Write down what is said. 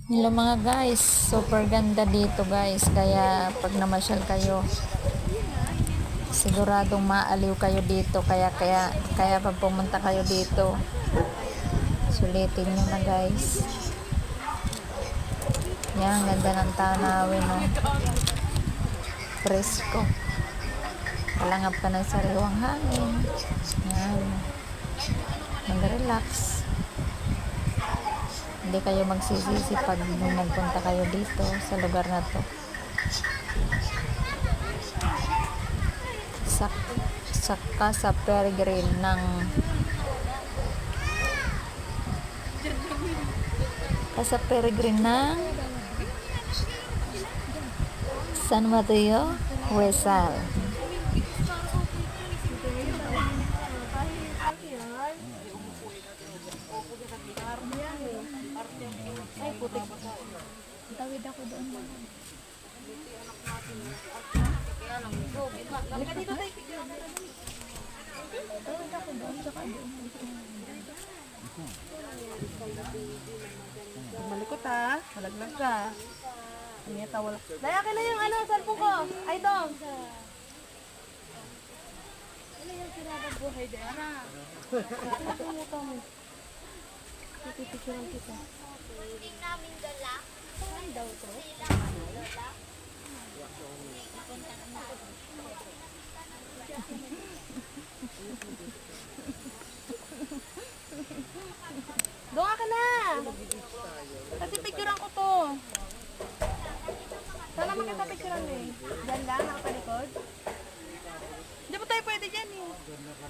Hello mga guys, super ganda dito guys, kaya pag namasyal kayo siguradong maaliw kayo dito, kaya pag pumunta kayo dito sulitin nyo na guys. Yan, ganda ng tanawin, no? Presko, kalangap ka ng sariwang hangin. Yan, mag-relax, hindi kayo magsisisi pag nagpunta kayo dito sa lugar na to. Saka sa Peregrine ng San Mateo, Rizal. Ay, putik. Tawid ako doon. Halika dito tayo. Tawid ako doon. Tsaka doon. Malikot ha. Malaglag ka. Ngeta wala. Daya akin na yung cellphone ko. Ay, dong. Ano yung sinabang buhay, Dara? Ano pumuta mo? Pipipicturean kita. Hindi namin dala. Saan daw to? Doon ka na! Kasi picturean ko to. Sana makita picturean mo eh. Diyan lang, nakapalikod. Hindi mo tayo pwede dyan eh.